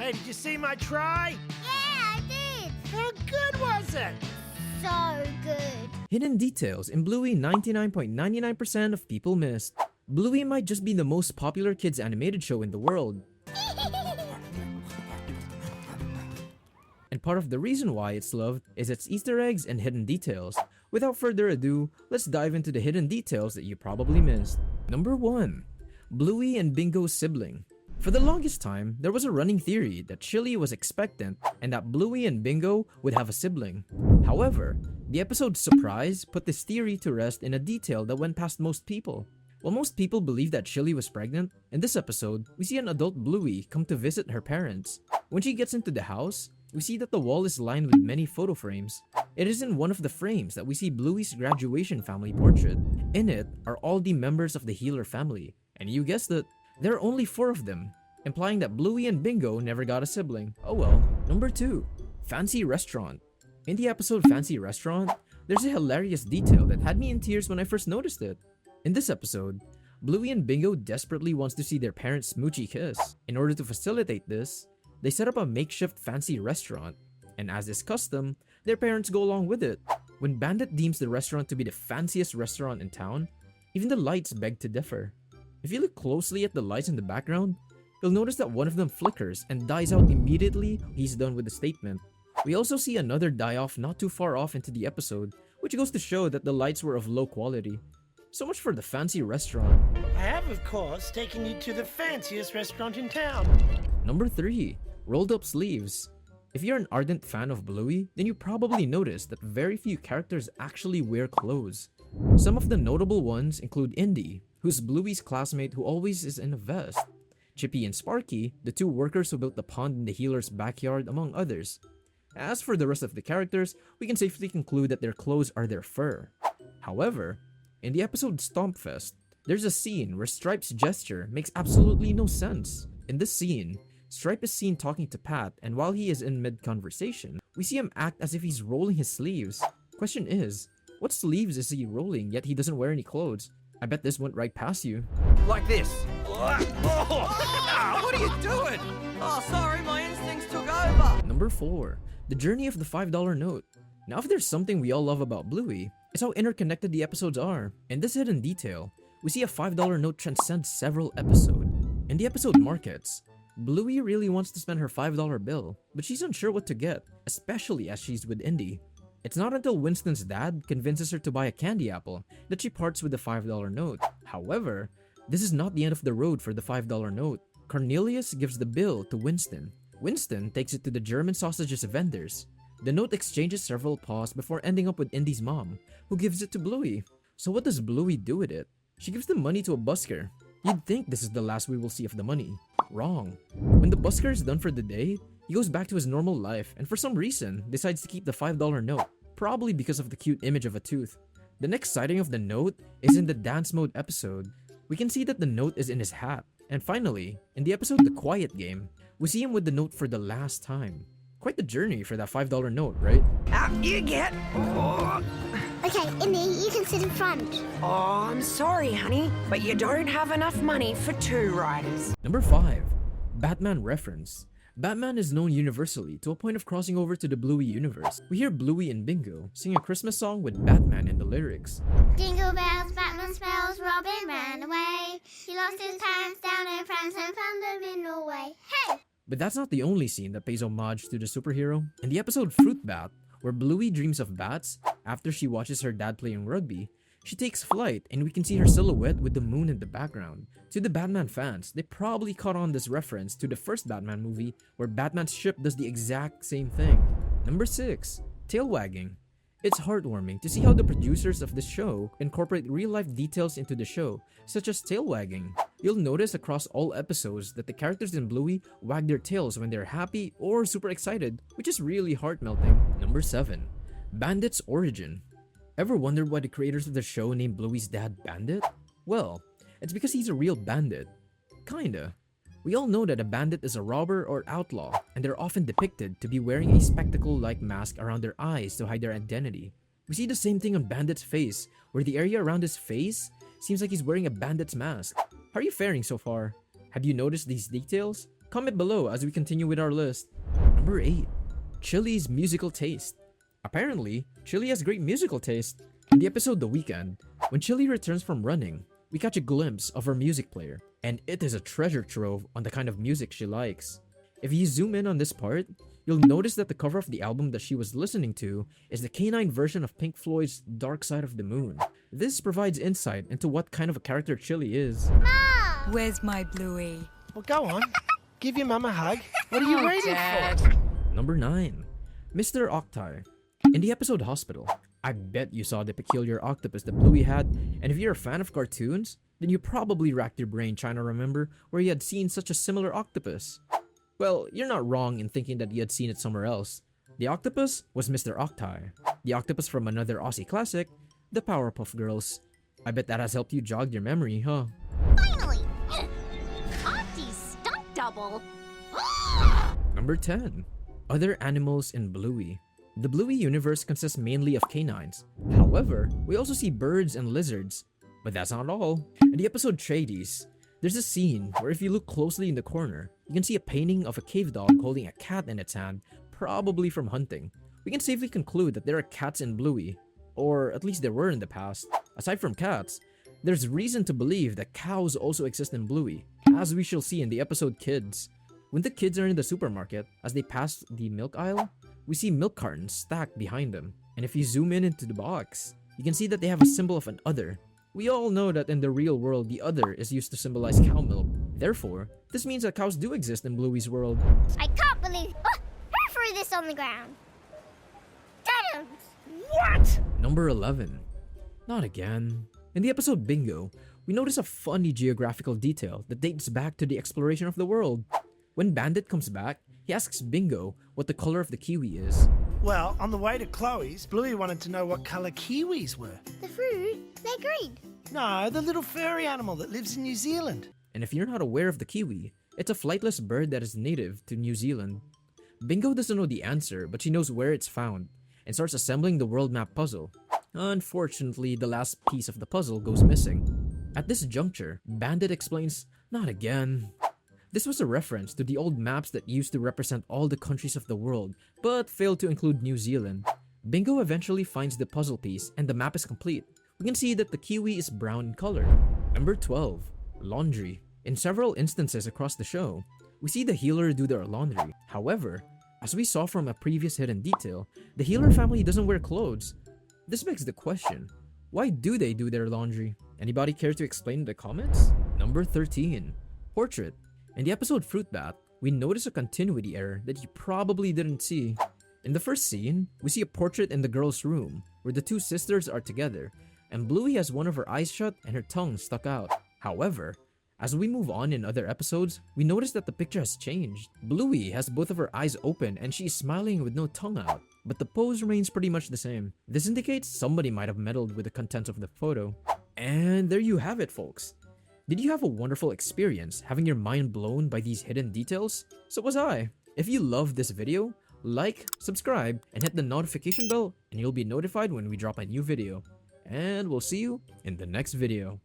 Hey, did you see my try? Yeah, I did. How good was it? So good. Hidden details in Bluey 99.99% of people missed. Bluey might just be the most popular kids animated show in the world. And part of the reason why it's loved is its Easter eggs and hidden details. Without further ado, let's dive into the hidden details that you probably missed. Number 1. Bluey and Bingo's sibling. For the longest time, there was a running theory that Chili was expectant and that Bluey and Bingo would have a sibling. However, the episode Surprise put this theory to rest in a detail that went past most people. While most people believed that Chili was pregnant, in this episode, we see an adult Bluey come to visit her parents. When she gets into the house, we see that the wall is lined with many photo frames. It is in one of the frames that we see Bluey's graduation family portrait. In it are all the members of the Healer family. And you guessed it, there are only 4 of them, implying that Bluey and Bingo never got a sibling. Oh well. Number 2. Fancy Restaurant. In the episode Fancy Restaurant, there's a hilarious detail that had me in tears when I first noticed it. In this episode, Bluey and Bingo desperately wants to see their parents' smoochy kiss. In order to facilitate this, they set up a makeshift fancy restaurant, and as is custom, their parents go along with it. When Bandit deems the restaurant to be the fanciest restaurant in town, even the lights beg to differ. If you look closely at the lights in the background, you'll notice that one of them flickers and dies out immediately he's done with the statement. We also see another die off not too far off into the episode, which goes to show that the lights were of low quality. So much for the fancy restaurant. I have, of course, taken you to the fanciest restaurant in town. Number 3. Rolled up sleeves. If you're an ardent fan of Bluey, then you probably noticed that very few characters actually wear clothes. Some of the notable ones include Indy, who's Bluey's classmate who always is in a vest, Chippy and Sparky, the 2 workers who built the pond in the Healer's backyard, among others. As for the rest of the characters, we can safely conclude that their clothes are their fur. However, in the episode Stompfest, there's a scene where Stripe's gesture makes absolutely no sense. In this scene, Stripe is seen talking to Pat, and while he is in mid-conversation, we see him act as if he's rolling his sleeves. Question is, what sleeves is he rolling yet he doesn't wear any clothes? I bet this went right past you. Like this. Oh, what are you doing? Oh, sorry, my instincts took over. Number 4. The journey of the $5 note. Now if there's something we all love about Bluey, it's how interconnected the episodes are. In this hidden detail, we see a $5 note transcend several episodes. In the episode Markets, Bluey really wants to spend her $5 bill, but she's unsure what to get, especially as she's with Indy. It's not until Winston's dad convinces her to buy a candy apple that she parts with the $5 note. However, this is not the end of the road for the $5 note. Cornelius gives the bill to Winston. Winston takes it to the German sausages vendors. The note exchanges several paws before ending up with Indy's mom, who gives it to Bluey. So what does Bluey do with it? She gives the money to a busker. You'd think this is the last we will see of the money. Wrong. When the busker is done for the day, he goes back to his normal life and for some reason decides to keep the $5 note, probably because of the cute image of a tooth. The next sighting of the note is in the dance mode episode. We can see that the note is in his hat. And finally, in the episode The Quiet Game, we see him with the note for the last time. Quite the journey for that $5 note, right? Out you get. Oh. Okay, Indy, you can sit in front. Oh, I'm sorry, honey, but you don't have enough money for 2 riders. Number 5. Batman reference. Batman is known universally to a point of crossing over to the Bluey universe. We hear Bluey and Bingo sing a Christmas song with Batman in the lyrics. Jingle bells, Batman smells, Robin ran away. He lost his pants down in France and found them in Norway. Hey! But that's not the only scene that pays homage to the superhero. In the episode Fruit Bat, where Bluey dreams of bats after she watches her dad playing rugby, she takes flight and we can see her silhouette with the moon in the background. To the Batman fans, they probably caught on this reference to the first Batman movie where Batman's ship does the exact same thing. Number 6. Tail wagging. It's heartwarming to see how the producers of this show incorporate real-life details into the show, such as tail wagging. You'll notice across all episodes that the characters in Bluey wag their tails when they're happy or super excited, which is really heart-melting. Number 7. Bandit's origin. Ever wondered why the creators of the show named Bluey's dad Bandit? Well, it's because he's a real bandit. Kinda. We all know that a bandit is a robber or outlaw, and they're often depicted to be wearing a spectacle-like mask around their eyes to hide their identity. We see the same thing on Bandit's face, where the area around his face seems like he's wearing a bandit's mask. How are you faring so far? Have you noticed these details? Comment below as we continue with our list. Number 8. Chili's musical taste. Apparently, Chili has great musical taste. In the episode The Weekend, when Chili returns from running, we catch a glimpse of her music player, and it is a treasure trove on the kind of music she likes. If you zoom in on this part, you'll notice that the cover of the album that she was listening to is the canine version of Pink Floyd's Dark Side of the Moon. This provides insight into what kind of a character Chili is. Mom! Where's my Bluey? Well, go on. Give your mum a hug. What are you waiting Dad. for? Number 9. Mr. Octai. In the episode Hospital, I bet you saw the peculiar octopus that Bluey had, and if you're a fan of cartoons, then you probably racked your brain trying to remember where you had seen such a similar octopus. Well, you're not wrong in thinking that you had seen it somewhere else. The octopus was Mr. Octai, the octopus from another Aussie classic, the Powerpuff Girls. I bet that has helped you jog your memory, huh? Finally! Auntie's stunt double! Number 10. Other animals in Bluey. The Bluey universe consists mainly of canines. However, we also see birds and lizards. But that's not all. In the episode Tradies, there's a scene where if you look closely in the corner, you can see a painting of a cave dog holding a cat in its hand, probably from hunting. We can safely conclude that there are cats in Bluey, or at least there were in the past. Aside from cats, there's reason to believe that cows also exist in Bluey, as we shall see in the episode Kids. When the kids are in the supermarket, as they pass the milk aisle, we see milk cartons stacked behind them. And if you zoom in into the box, you can see that they have a symbol of an udder. We all know that in the real world, the udder is used to symbolize cow milk. Therefore, this means that cows do exist in Bluey's world. I can't believe... Oh, who threw this on the ground? Dad! What? Number 11. Not again. In the episode Bingo, we notice a funny geographical detail that dates back to the exploration of the world. When Bandit comes back, he asks Bingo what the color of the kiwi is. Well, on the way to Chloe's, Bluey wanted to know what colour kiwis were. The fruit? They're green. No, the little furry animal that lives in New Zealand. And if you're not aware of the kiwi, it's a flightless bird that is native to New Zealand. Bingo doesn't know the answer, but she knows where it's found, and starts assembling the world map puzzle. Unfortunately, the last piece of the puzzle goes missing. At this juncture, Bandit explains, "Not again." This was a reference to the old maps that used to represent all the countries of the world, but failed to include New Zealand. Bingo eventually finds the puzzle piece, and the map is complete. We can see that the kiwi is brown in color. Number 12. Laundry. In several instances across the show, we see the healer do their laundry. However, as we saw from a previous hidden detail, the healer family doesn't wear clothes. This begs the question, why do they do their laundry? Anybody care to explain in the comments? Number 13. Portrait. In the episode Fruit Bat, we notice a continuity error that you probably didn't see. In the first scene, we see a portrait in the girl's room, where the two sisters are together, and Bluey has one of her eyes shut and her tongue stuck out. However, as we move on in other episodes, we notice that the picture has changed. Bluey has both of her eyes open and she is smiling with no tongue out, but the pose remains pretty much the same. This indicates somebody might have meddled with the contents of the photo. And there you have it, folks. Did you have a wonderful experience having your mind blown by these hidden details? So was I. If you loved this video, like, subscribe, and hit the notification bell, and you'll be notified when we drop a new video. And we'll see you in the next video.